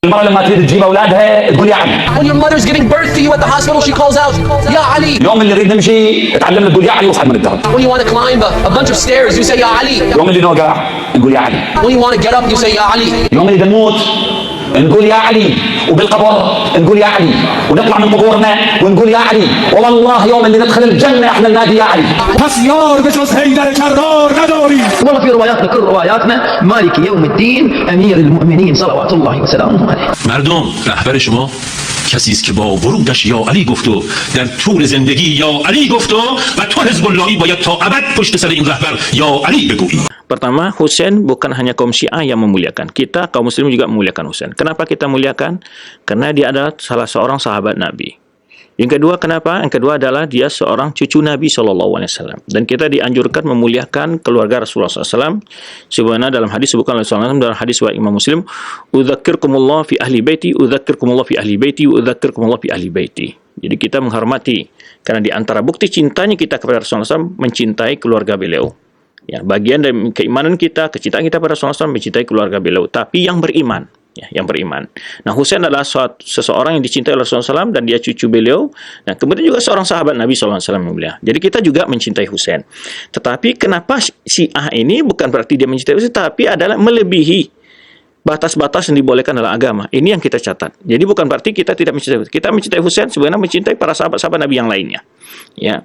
المرأة لما تريد تجيب أولادها تقول يا علي. When your mother's giving birth to you at the hospital, she calls out, Ya Ali. اليوم اللي نريد نمشي تعلمنا تقول يا علي واصعد من الدرج. When you want to climb a bunch of stairs, you say, Ya Ali. اليوم اللي نوقع نقول يا علي. When you want to get up, you say, Ya Ali. اليوم اللي نموت نقول يا علي، وبالقبر نقول يا علي، ونطلع من قبورنا ونقول يا علي، والله يوم اللي ندخل الجنة احنا ننادي يا علي. پس یار به جز حیدر کرار نداری. والله في رواياتنا كل رواياتنا مالك يوم الدين أمير المؤمنين صلوات الله وسلامه عليه. مردم، رهبر شما کسی است که با ورودش یا علی گفت و در طول زندگی یا علی گفت و تو حزب اللهی باید تا ابد پشت سر این رهبر یا علی بگویی. Pertama, Husain bukan hanya kaum Syiah yang memuliakan. Kita, kaum Muslim juga memuliakan Husain. Kenapa kita muliakan? Karena dia adalah salah seorang sahabat Nabi. Yang kedua, kenapa? Yang kedua adalah dia seorang cucu Nabi SAW. Dan kita dianjurkan memuliakan keluarga Rasulullah SAW. Sebagaimana dalam hadis sebutkan oleh Rasulullah SAW, dalam hadis riwayat Imam Muslim, "Udzakirkumullah fi ahli baiti, udzakirkumullah fi ahli baiti, udzakirkumullah fi ahli baiti." Jadi kita menghormati, karena di antara bukti cintanya kita kepada Rasulullah SAW, mencintai keluarga beliau. Ya, bagian dari keimanan kita, kecintaan kita pada Rasulullah SAW, mencintai keluarga beliau, tapi yang beriman. Ya, yang beriman. Nah, Husain adalah seseorang yang dicintai oleh Rasulullah SAW dan dia cucu beliau. Nah, kemudian juga seorang sahabat Nabi SAW yang mulia. Jadi kita juga mencintai Husain. Tetapi kenapa Syiah ini bukan berarti dia mencintai Husain, tapi adalah melebihi batas-batas yang dibolehkan dalam agama. Ini yang kita catat. Jadi bukan berarti kita tidak mencintai Husain. Kita mencintai Husain sebenarnya mencintai para sahabat-sahabat Nabi yang lainnya. Ya.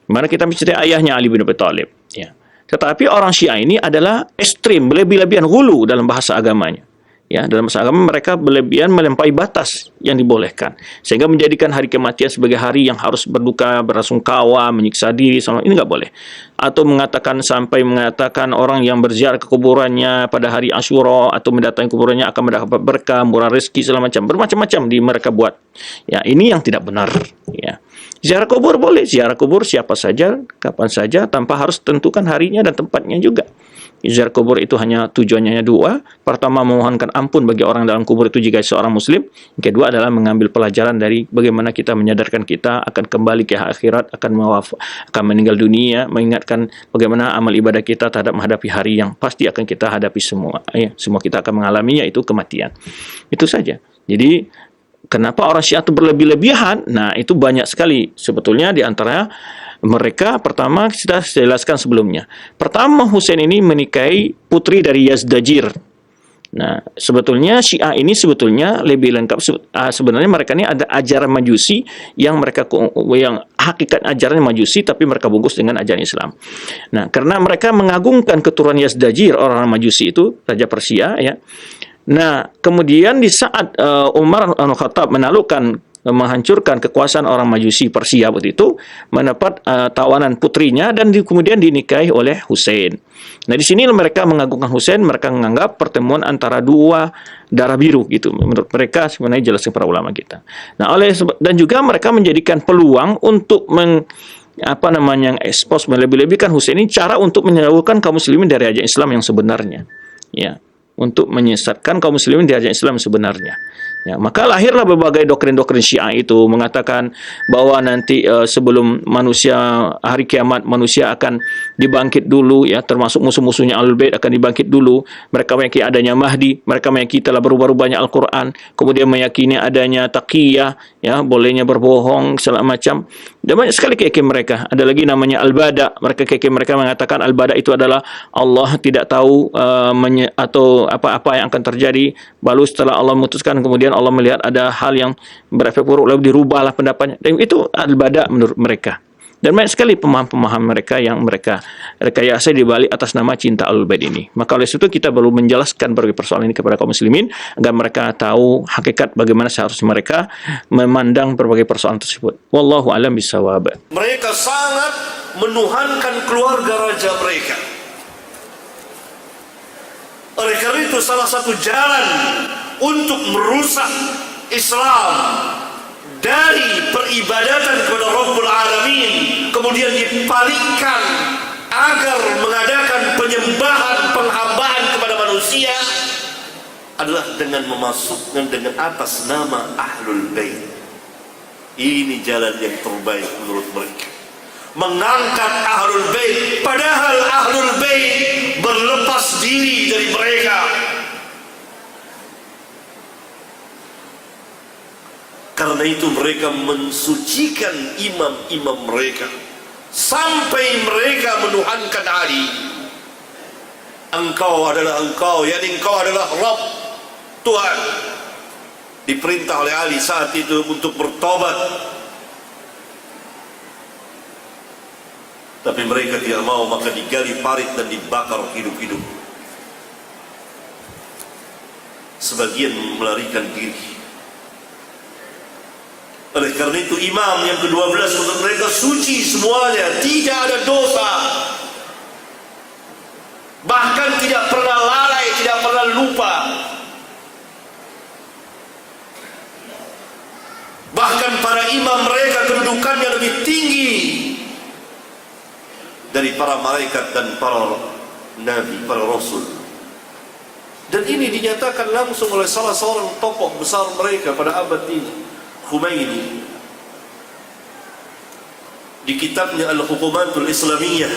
Mana kita mencintai ayahnya Ali bin Abi Thalib. Ya. Tetapi orang Syiah ini adalah ekstrim, berlebih-lebihan, ghulu dalam bahasa agamanya. Ya, dalam bahasa agama mereka berlebihan melampaui batas yang dibolehkan, sehingga menjadikan hari kematian sebagai hari yang harus berduka, berasungkawa, menyiksa diri. Ini nggak boleh. Atau sampai mengatakan orang yang berziarah ke kuburannya pada hari Asyura atau mendatangi kuburannya akan mendapat berkah, murah rezeki, segala macam, bermacam-macam mereka buat. Ya, ini yang tidak benar. Ya. Ziarah kubur boleh, ziarah kubur siapa saja, kapan saja, tanpa harus tentukan harinya dan tempatnya juga. Ziarah kubur itu hanya tujuannya dua. Pertama, memohonkan ampun bagi orang dalam kubur itu jika seorang muslim. Yang kedua adalah mengambil pelajaran dari bagaimana kita menyadarkan kita akan kembali ke akhirat, akan meninggal dunia, mengingatkan bagaimana amal ibadah kita terhadap menghadapi hari yang pasti akan kita hadapi semua. Ya, semua kita akan mengalaminya, itu kematian. Itu saja. Jadi kenapa orang Syiah itu berlebih-lebihan? Nah, itu banyak sekali. Sebetulnya di antara mereka, pertama kita jelaskan sebelumnya. Pertama, Husain ini menikahi putri dari Yazdajir. Nah, sebetulnya Syiah ini sebetulnya lebih lengkap. Sebenarnya mereka ini ada ajaran Majusi yang hakikat ajarannya Majusi, tapi mereka bungkus dengan ajaran Islam. Nah, karena mereka mengagungkan keturunan Yazdajir, orang Majusi itu, Raja Persia, ya. Nah, kemudian di saat Umar Al-Khattab menghancurkan kekuasaan orang Majusi Persia waktu itu, mendapat tawanan putrinya dan kemudian dinikahi oleh Husain. Nah, di sini mereka mengagungkan Husain, mereka menganggap pertemuan antara dua darah biru gitu. Menurut mereka sebenarnya jelaskan para ulama kita. Nah, dan juga mereka menjadikan peluang untuk expose, melebih-lebihkan Husain ini cara untuk menjauhkan kaum muslimin dari ajaran Islam yang sebenarnya. Ya. Untuk menyesatkan kaum muslimin di ajaran Islam sebenarnya. Ya, maka lahirlah berbagai doktrin-doktrin Syiah itu mengatakan bahwa nanti sebelum hari kiamat manusia akan dibangkit dulu, ya, termasuk musuh-musuhnya Ahlul Bait akan dibangkit dulu. Mereka meyakini adanya Mahdi, mereka meyakini telah berubah-ubahnya Al-Quran, kemudian meyakini adanya taqiyah, ya, bolehnya berbohong segala macam. Dan banyak sekali keyakinan mereka. Ada lagi namanya Al-Bada. Mereka mengatakan Al-Bada itu adalah Allah tidak tahu atau apa-apa yang akan terjadi. Lalu setelah Allah memutuskan, kemudian Allah melihat ada hal yang berefek buruk, lalu dirubahlah pendapatnya. Dan itu Al-Bada menurut mereka. Dan banyak sekali pemahaman mereka yang mereka rekayasa di balik atas nama cinta Ahlul Bait ini. Maka oleh itu kita perlu menjelaskan berbagai persoalan ini kepada kaum muslimin agar mereka tahu hakikat bagaimana seharusnya mereka memandang berbagai persoalan tersebut. Wallahu a'lam bishawab. Mereka sangat menuhankan keluarga raja mereka. Oleh karena itu salah satu jalan untuk merusak Islam dari peribadatan kepada Rabbul Alamin kemudian dipalikkan agar mengadakan penyembahan, penghambaan kepada manusia adalah dengan memasukkan dengan atas nama Ahlul Bait. Ini jalan yang terbaik menurut mereka. Mengangkat Ahlul Bait, padahal Ahlul Bait berlepas diri dari mereka. Karena itu mereka mensucikan imam-imam mereka sampai mereka menuhankan Ali. Engkau adalah engkau, yakni engkau adalah Rabb, Tuhan. Diperintah oleh Ali saat itu untuk bertobat, tapi mereka tidak mau, maka digali parit dan dibakar hidup-hidup. Sebagian melarikan diri. Oleh karena itu imam yang ke-12 untuk mereka suci semuanya, tidak ada dosa, bahkan tidak pernah lalai, tidak pernah lupa. Bahkan para imam mereka kedudukannya lebih tinggi dari para malaikat dan para nabi, para rasul. Dan ini dinyatakan langsung oleh salah seorang tokoh besar mereka pada abad ini, Khomeini, di kitabnya Al-Hukumatul Islamiyah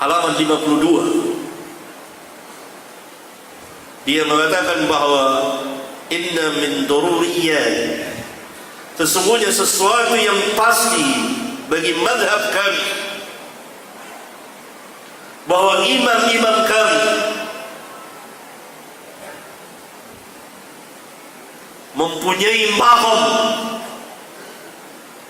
halaman 52. Dia mengatakan bahwa inna min dururiyat, sesungguhnya sesuatu yang pasti bagi madhab kami, bahwa imam-imam kami mempunyai maqam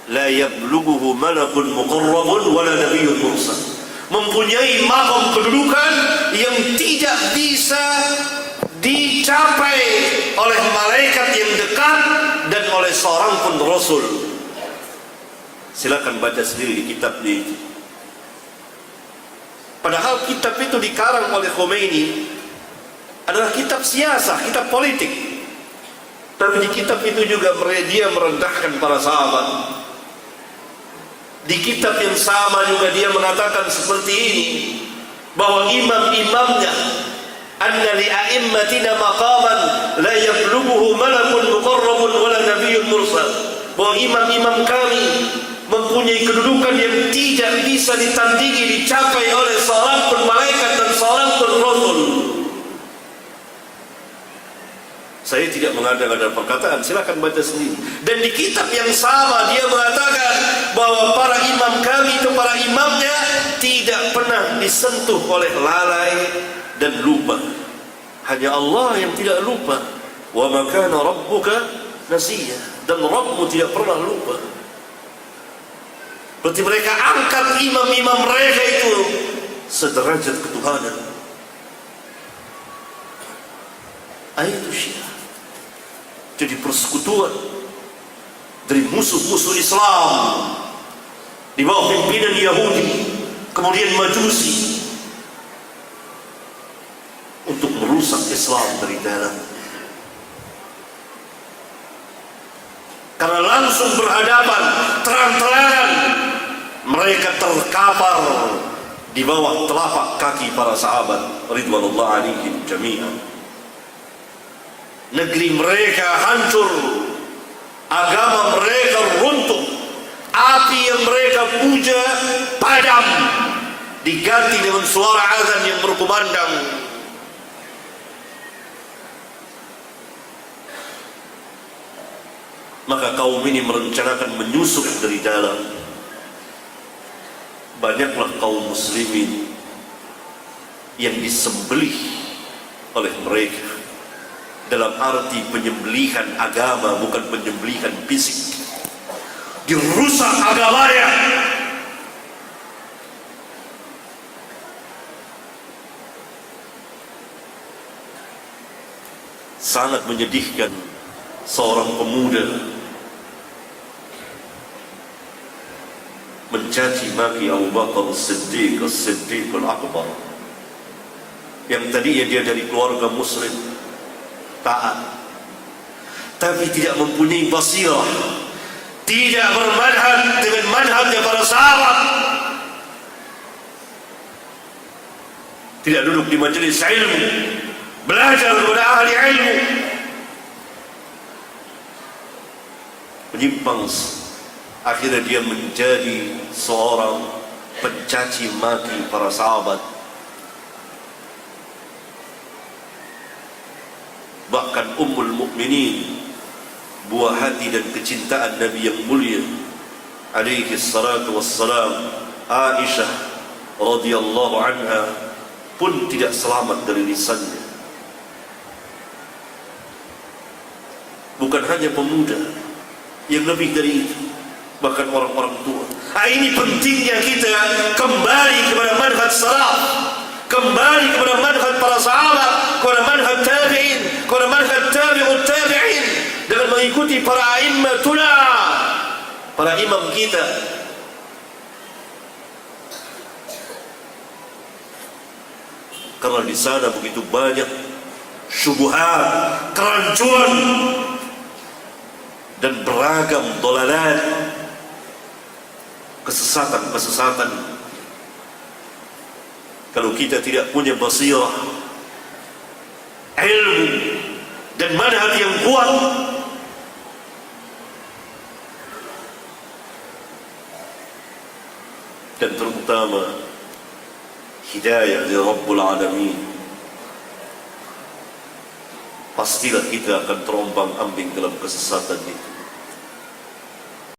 la yablughuhu malakun muqarrabun wala nabiyyun mursal, mempunyai maqam kedudukan yang tidak bisa dicapai oleh malaikat yang dekat dan oleh seorang pun rasul. Silakan baca sendiri di kitab ini. Padahal kitab itu dikarang oleh Khomeini adalah kitab siasah, kitab politik. Tapi di kitab itu juga dia merendahkan para sahabat. Di kitab yang sama juga dia mengatakan seperti ini, bahwa imam-imamnya anna li a'immatina maqaman la yablughuhu malakun muqarrabun wala nabiyyun mursal, bahwa imam-imam kami mempunyai kedudukan yang tidak bisa ditandingi, dicapai oleh seorang pun malaikat dan seorang pun rasul. Saya tidak mengada-ngada perkataan, silakan baca sendiri. Dan di kitab yang sama dia mengatakan bahwa para imam kami itu, para imamnya tidak pernah disentuh oleh lalai dan lupa. Hanya Allah yang tidak lupa. Wa ma kana rabbuka nasiya, dan Rabbmu tidak pernah lupa. Berarti mereka angkat imam-imam mereka itu sederajat ketuhanan. Itu Syiah. Jadi persekutuan dari musuh-musuh Islam di bawah pimpinan Yahudi, kemudian Majusi, untuk merusak Islam dari dalam. Karena langsung berhadapan, terang-terangan mereka terkapar di bawah telapak kaki para sahabat ridwanullah alaihim jami'an. Negeri mereka hancur, agama mereka runtuh, api yang mereka puja padam, diganti dengan suara azan yang berkumandang. Maka kaum ini merencanakan menyusup dari dalam. Banyaklah kaum muslimin yang disembelih oleh mereka, dalam arti penyembelihan agama, bukan penyembelihan fisik. Dirusak agamanya. Sangat menyedihkan seorang pemuda mencaci maki Abu Bakar As-Siddiq, As-Siddiq Al-Akbar, yang tadinya dia dari keluarga muslim, taat, tapi tidak mempunyai basirah, tidak bermanhaj dengan manhajnya para sahabat, tidak duduk di majelis ilmu, belajar kepada ahli ilmu, menyimpang. Akhirnya dia menjadi seorang pencaci maki para sahabat. Bahkan Ummul Mukminin buah hati dan kecintaan Nabi yang mulia alaihi salatu wassalam, Aisyah radhiyallahu anha pun tidak selamat dari lisannya. Bukan hanya pemuda, yang lebih dari itu, bahkan orang-orang tua. Ini pentingnya kita kembali kepada manhaj salaf, kembali kepada manhaj para sahabat, kepada manhaj tabi'in, kepada manhaj tabi'ut tabi'in, dengan mengikuti para a'immatuna, para imam kita. Karena di sana begitu banyak syubhat, kerancuan dan beragam dolalat, kesesatan-kesesatan. Kalau kita tidak punya basirah, ilmu dan manhaj yang kuat, dan terutama hidayah dari Rabbul Alamin, pastilah kita akan terombang ambing dalam kesesatan itu.